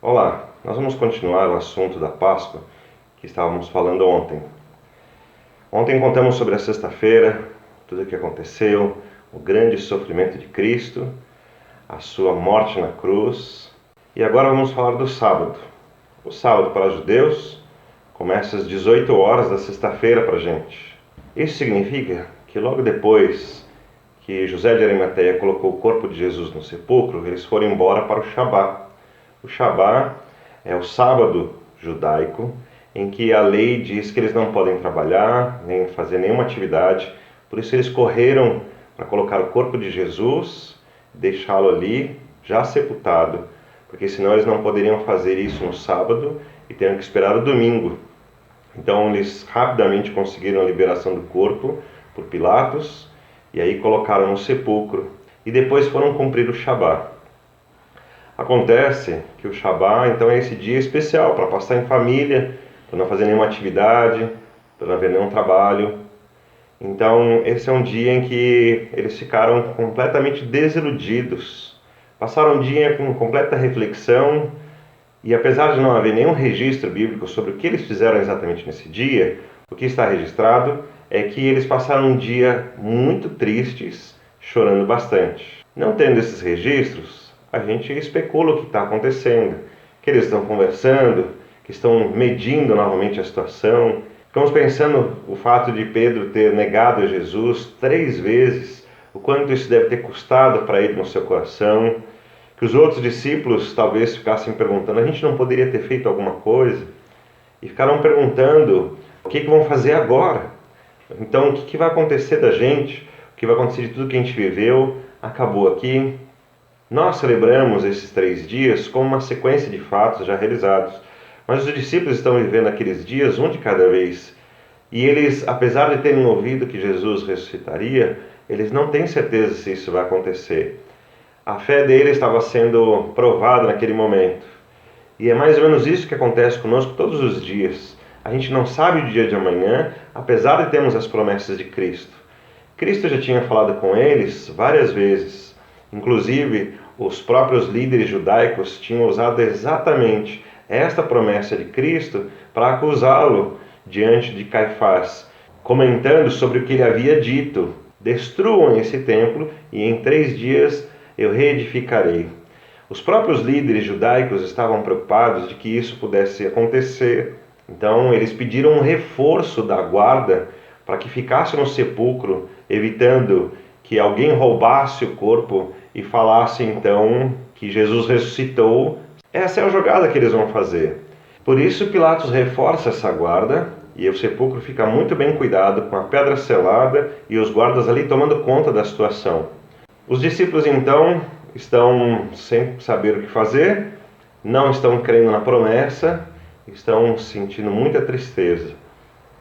Olá, nós vamos continuar o assunto da Páscoa que estávamos falando ontem. Ontem contamos sobre a sexta-feira, tudo o que aconteceu, o grande sofrimento de Cristo, a sua morte na cruz. E agora vamos falar do sábado. O sábado para os judeus começa às 18 horas da sexta-feira para a gente. Isso significa que logo depois que José de Arimateia colocou o corpo de Jesus no sepulcro, eles foram embora para o Shabá. O Shabá é o sábado judaico, em que a lei diz que eles não podem trabalhar, nem fazer nenhuma atividade. Por isso eles correram para colocar o corpo de Jesus, deixá-lo ali, já sepultado, porque senão eles não poderiam fazer isso no sábado e teriam que esperar o domingo. Então eles rapidamente conseguiram a liberação do corpo por Pilatos, e aí colocaram no sepulcro, e depois foram cumprir o Shabá. Acontece que o Shabá, então, é esse dia especial para passar em família, para não fazer nenhuma atividade, para não haver nenhum trabalho. Então, esse é um dia em que eles ficaram completamente desiludidos. Passaram um dia com completa reflexão, e apesar de não haver nenhum registro bíblico sobre o que eles fizeram exatamente nesse dia, o que está registrado é que eles passaram um dia muito tristes, chorando bastante. Não tendo esses registros, a gente especula o que está acontecendo, que eles estão conversando, que estão medindo novamente a situação. Ficamos pensando o fato de Pedro ter negado a Jesus 3 vezes, o quanto isso deve ter custado para ele no seu coração, que os outros discípulos talvez ficassem perguntando, a gente não poderia ter feito alguma coisa? E ficaram perguntando, o que vão fazer agora? Então, o que vai acontecer da gente? O que vai acontecer de tudo que a gente viveu? Acabou aqui? Nós celebramos esses 3 dias como uma sequência de fatos já realizados, mas os discípulos estão vivendo aqueles dias um de cada vez. E eles, apesar de terem ouvido que Jesus ressuscitaria, eles não têm certeza se isso vai acontecer. A fé deles estava sendo provada naquele momento. E é mais ou menos isso que acontece conosco todos os dias. A gente não sabe o dia de amanhã, apesar de termos as promessas de Cristo. Cristo já tinha falado com eles várias vezes. Inclusive, os próprios líderes judaicos tinham usado exatamente esta promessa de Cristo para acusá-lo diante de Caifás, comentando sobre o que ele havia dito: destruam esse templo e em 3 dias eu reedificarei. Os próprios líderes judaicos estavam preocupados de que isso pudesse acontecer. Então, eles pediram um reforço da guarda para que ficasse no sepulcro, evitando que alguém roubasse o corpo e falasse então que Jesus ressuscitou. Essa é a jogada que eles vão fazer. Por isso Pilatos reforça essa guarda e o sepulcro fica muito bem cuidado, com a pedra selada e os guardas ali tomando conta da situação. Os discípulos então estão sem saber o que fazer, não estão crendo na promessa, estão sentindo muita tristeza.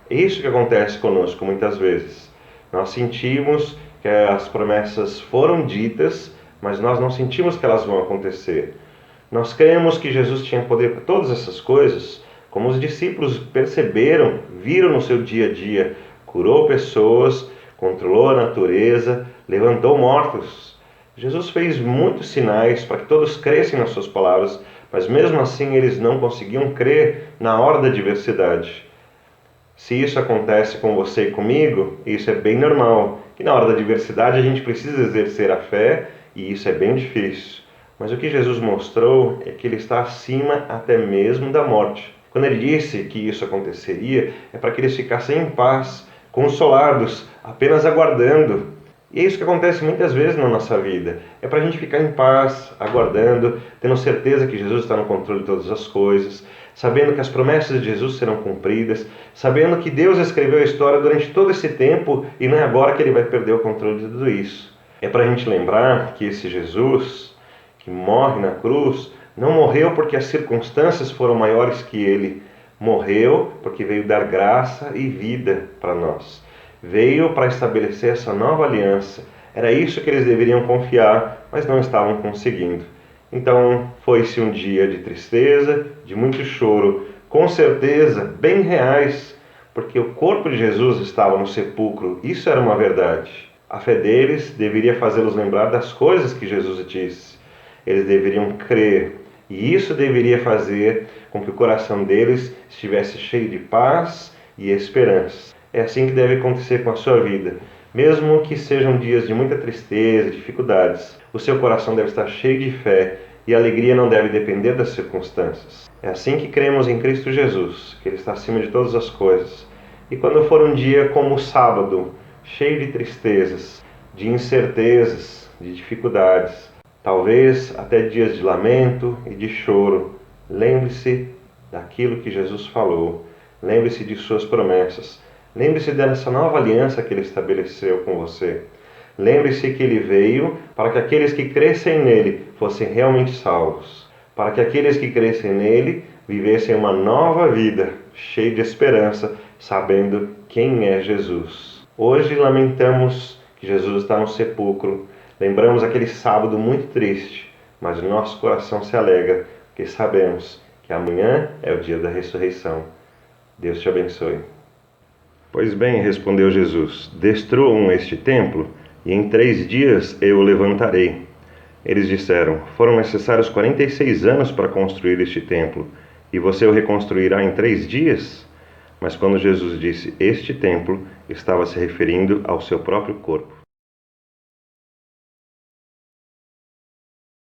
É isso que acontece conosco muitas vezes. Nós sentimos que as promessas foram ditas, mas nós não sentimos que elas vão acontecer. Nós cremos que Jesus tinha poder para todas essas coisas, como os discípulos perceberam, viram no seu dia a dia, curou pessoas, controlou a natureza, levantou mortos. Jesus fez muitos sinais para que todos crescem nas suas palavras, mas mesmo assim eles não conseguiam crer na hora da adversidade. Se isso acontece com você e comigo, isso é bem normal, que na hora da adversidade a gente precisa exercer a fé, e isso é bem difícil. Mas o que Jesus mostrou é que ele está acima até mesmo da morte. Quando ele disse que isso aconteceria, é para que eles ficassem em paz, consolados, apenas aguardando. E é isso que acontece muitas vezes na nossa vida. É para a gente ficar em paz, aguardando, tendo certeza que Jesus está no controle de todas as coisas, sabendo que as promessas de Jesus serão cumpridas, sabendo que Deus escreveu a história durante todo esse tempo e não é agora que ele vai perder o controle de tudo isso. É para a gente lembrar que esse Jesus que morre na cruz não morreu porque as circunstâncias foram maiores que ele. Morreu porque veio dar graça e vida para nós. Veio para estabelecer essa nova aliança. Era isso que eles deveriam confiar, mas não estavam conseguindo. Então, foi-se um dia de tristeza, de muito choro, com certeza bem reais, porque o corpo de Jesus estava no sepulcro, isso era uma verdade. A fé deles deveria fazê-los lembrar das coisas que Jesus disse. Eles deveriam crer E isso deveria fazer com que o coração deles estivesse cheio de paz e esperança. É assim que deve acontecer com a sua vida. Mesmo que sejam dias de muita tristeza, dificuldades, o seu coração deve estar cheio de fé e a alegria não deve depender das circunstâncias. É assim que cremos em Cristo Jesus, que Ele está acima de todas as coisas. E quando for um dia como o sábado, cheio de tristezas, de incertezas, de dificuldades, talvez até dias de lamento e de choro, lembre-se daquilo que Jesus falou, lembre-se de suas promessas, lembre-se dessa nova aliança que Ele estabeleceu com você. Lembre-se que Ele veio para que aqueles que crescem nele fossem realmente salvos, para que aqueles que crescem nele vivessem uma nova vida, cheia de esperança, sabendo quem é Jesus. Hoje lamentamos que Jesus está no sepulcro, lembramos aquele sábado muito triste, mas o nosso coração se alegra, porque sabemos que amanhã é o dia da ressurreição. Deus te abençoe. Pois bem, respondeu Jesus, destruam este templo, e em 3 dias eu o levantarei. Eles disseram, foram necessários 46 anos para construir este templo, e você o reconstruirá em 3 dias? Mas quando Jesus disse este templo, estava se referindo ao seu próprio corpo.